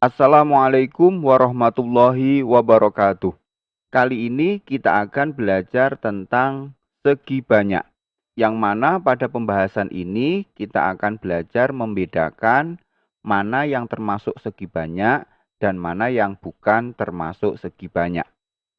Assalamualaikum warahmatullahi wabarakatuh. Kali ini kita akan belajar tentang segi banyak, yang mana pada pembahasan ini kita akan belajar membedakan mana yang termasuk segi banyak dan mana yang bukan termasuk segi banyak.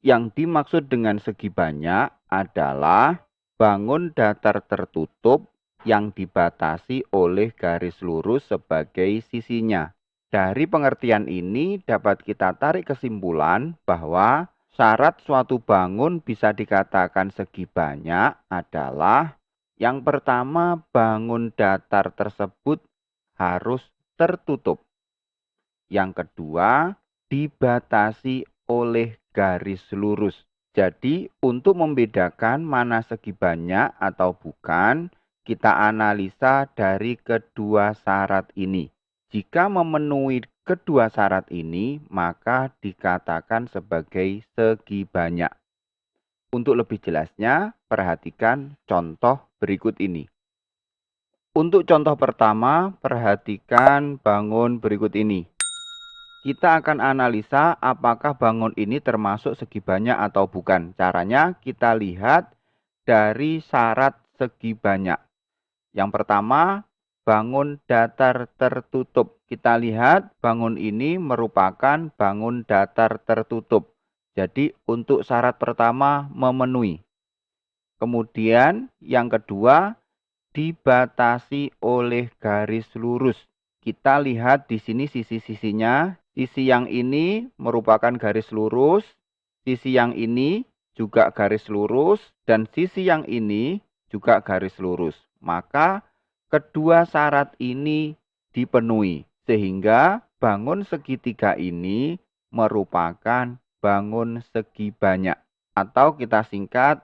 Yang dimaksud dengan segi banyak adalah bangun datar tertutup yang dibatasi oleh garis lurus sebagai sisinya. Dari pengertian ini dapat kita tarik kesimpulan bahwa syarat suatu bangun bisa dikatakan segi banyak adalah yang pertama, bangun datar tersebut harus tertutup. Yang kedua, dibatasi oleh garis lurus. Jadi, untuk membedakan mana segi banyak atau bukan, kita analisa dari kedua syarat ini. Jika memenuhi kedua syarat ini, maka dikatakan sebagai segi banyak. Untuk lebih jelasnya, perhatikan contoh berikut ini. Untuk contoh pertama, perhatikan bangun berikut ini. Kita akan analisa apakah bangun ini termasuk segi banyak atau bukan. Caranya kita lihat dari syarat segi banyak. Yang pertama, bangun datar tertutup. Kita lihat bangun ini merupakan bangun datar tertutup. Jadi untuk syarat pertama memenuhi. Kemudian yang kedua, dibatasi oleh garis lurus. Kita lihat di sini sisi-sisinya. Sisi yang ini merupakan garis lurus, sisi yang ini juga garis lurus, dan sisi yang ini juga garis lurus. Maka kedua syarat ini dipenuhi, sehingga bangun segitiga ini merupakan bangun segi banyak. Atau kita singkat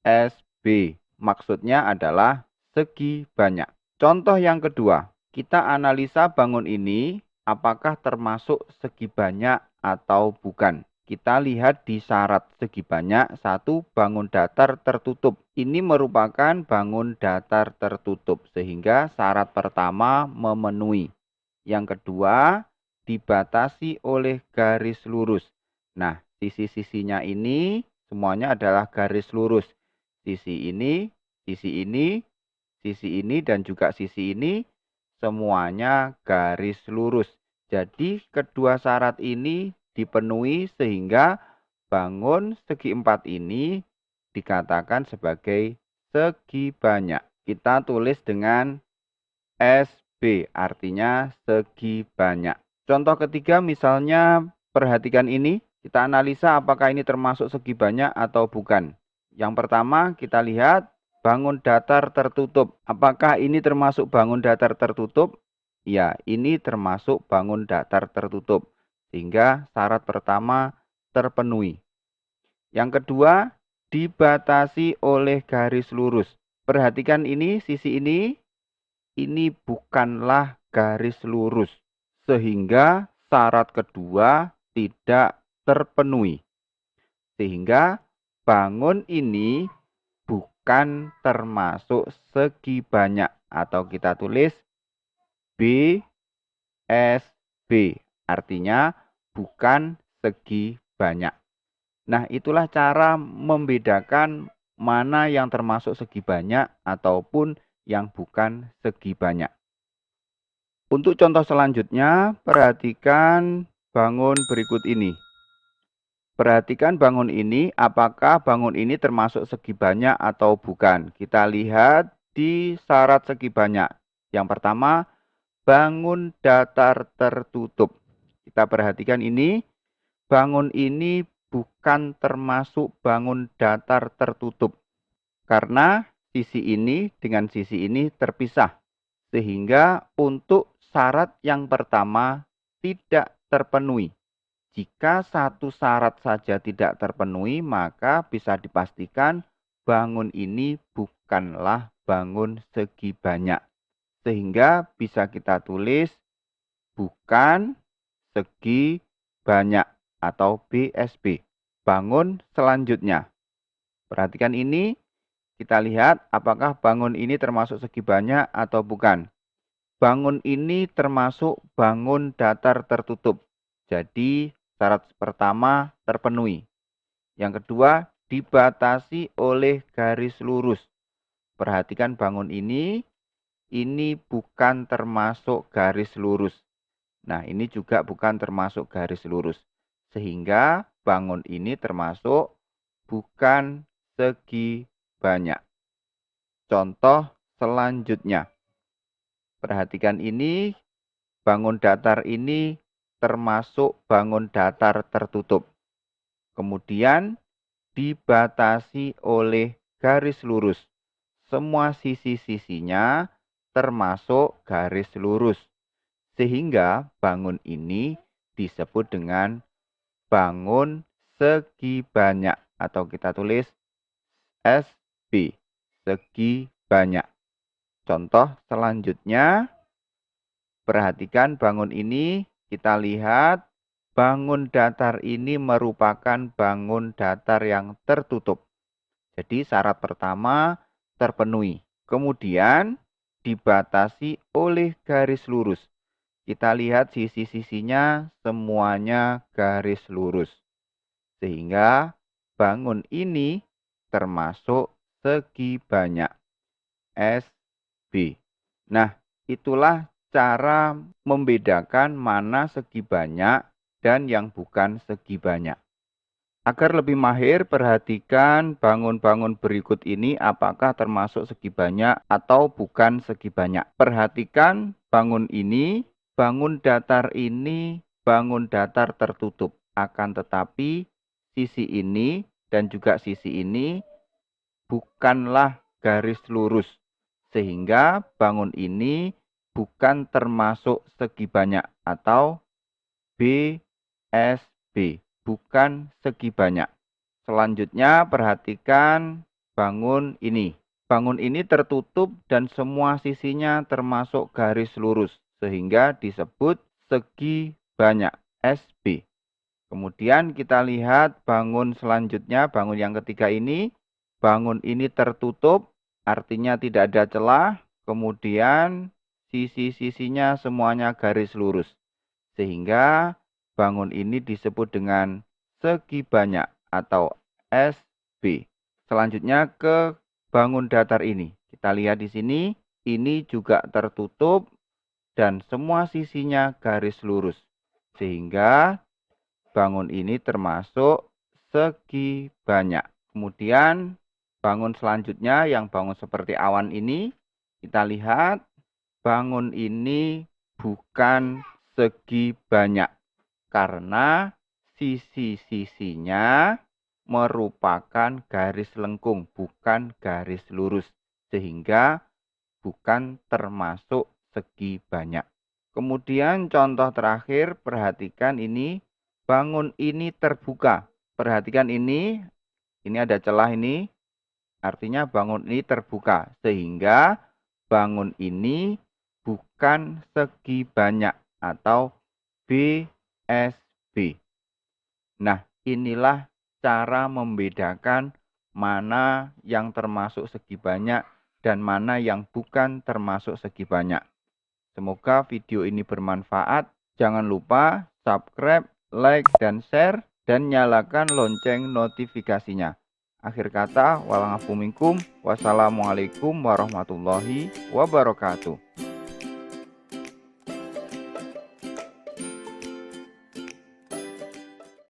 SB. Maksudnya adalah segi banyak. Contoh yang kedua, kita analisa bangun ini apakah termasuk segi banyak atau bukan. Kita lihat di syarat segi banyak. Satu, bangun datar tertutup. Ini merupakan bangun datar tertutup, sehingga syarat pertama memenuhi. Yang kedua, dibatasi oleh garis lurus. Nah, sisi-sisinya ini semuanya adalah garis lurus. Sisi ini, sisi ini, sisi ini, dan juga sisi ini semuanya garis lurus. Jadi kedua syarat ini dipenuhi sehingga bangun segi empat ini dikatakan sebagai segi banyak. Kita tulis dengan SB, artinya segi banyak. Contoh ketiga misalnya perhatikan ini, kita analisa apakah ini termasuk segi banyak atau bukan. Yang pertama kita lihat bangun datar tertutup. Apakah ini termasuk bangun datar tertutup? Ya, ini termasuk bangun datar tertutup. Sehingga syarat pertama terpenuhi. Yang kedua, dibatasi oleh garis lurus. Perhatikan ini, sisi ini bukanlah garis lurus. Sehingga syarat kedua tidak terpenuhi. Sehingga bangun ini bukan termasuk segi banyak, atau kita tulis BSB, artinya bukan segi banyak. Nah, itulah cara membedakan mana yang termasuk segi banyak ataupun yang bukan segi banyak. Untuk contoh selanjutnya, perhatikan bangun berikut ini. Perhatikan bangun ini, apakah bangun ini termasuk segi banyak atau bukan. Kita lihat di syarat segi banyak. Yang pertama, bangun datar tertutup. Kita perhatikan ini, bangun ini bukan termasuk bangun datar tertutup. Karena sisi ini dengan sisi ini terpisah. Sehingga untuk syarat yang pertama tidak terpenuhi. Jika satu syarat saja tidak terpenuhi, maka bisa dipastikan bangun ini bukanlah bangun segi banyak. Sehingga bisa kita tulis bukan segi banyak atau BSB. Bangun selanjutnya. Perhatikan ini, Kita lihat apakah bangun ini termasuk segi banyak atau bukan. Bangun ini termasuk bangun datar tertutup. Jadi syarat pertama terpenuhi. Yang kedua, dibatasi oleh garis lurus. Perhatikan bangun ini bukan termasuk garis lurus. Nah, ini juga bukan termasuk garis lurus. Sehingga bangun ini termasuk bukan segi banyak. Contoh selanjutnya. Perhatikan ini, bangun datar ini termasuk bangun datar tertutup. Kemudian dibatasi oleh garis lurus. Semua sisi-sisinya termasuk garis lurus. Sehingga bangun ini disebut dengan bangun segi banyak. Atau kita tulis SB, segi banyak. Contoh selanjutnya, perhatikan bangun ini, kita lihat bangun datar ini merupakan bangun datar yang tertutup. Jadi syarat pertama terpenuhi. Kemudian dibatasi oleh garis lurus. Kita lihat sisi-sisinya semuanya garis lurus. Sehingga bangun ini termasuk segi banyak. SB. Nah, itulah cara membedakan mana segi banyak dan yang bukan segi banyak. Agar lebih mahir, perhatikan bangun-bangun berikut ini apakah termasuk segi banyak atau bukan segi banyak. Perhatikan bangun ini, bangun datar ini, bangun datar tertutup. Akan tetapi sisi ini dan juga sisi ini bukanlah garis lurus. Sehingga bangun ini bukan termasuk segi banyak atau BSB. Bukan segi banyak. Selanjutnya perhatikan bangun ini. Bangun ini tertutup dan semua sisinya termasuk garis lurus. Sehingga disebut segi banyak. SB. Kemudian kita lihat bangun selanjutnya. Bangun yang ketiga ini. Bangun ini tertutup. Artinya tidak ada celah. Kemudian sisi-sisinya semuanya garis lurus. Sehingga bangun ini disebut dengan segi banyak atau SB. Selanjutnya ke bangun datar ini. Kita lihat di sini, ini juga tertutup dan semua sisinya garis lurus. Sehingga bangun ini termasuk segi banyak. Kemudian bangun selanjutnya yang bangun seperti awan ini, kita lihat bangun ini bukan segi banyak. Karena sisi-sisinya merupakan garis lengkung, bukan garis lurus. Sehingga bukan termasuk segi banyak. Kemudian contoh terakhir, perhatikan ini, bangun ini terbuka. Perhatikan ini ada celah ini, artinya bangun ini terbuka. Sehingga bangun ini bukan segi banyak atau BSB. Nah, inilah cara membedakan mana yang termasuk segi banyak dan mana yang bukan termasuk segi banyak. Semoga video ini bermanfaat. Jangan lupa subscribe, like, dan share, dan nyalakan lonceng notifikasinya. Akhir kata, wassalamualaikum warahmatullahi wabarakatuh.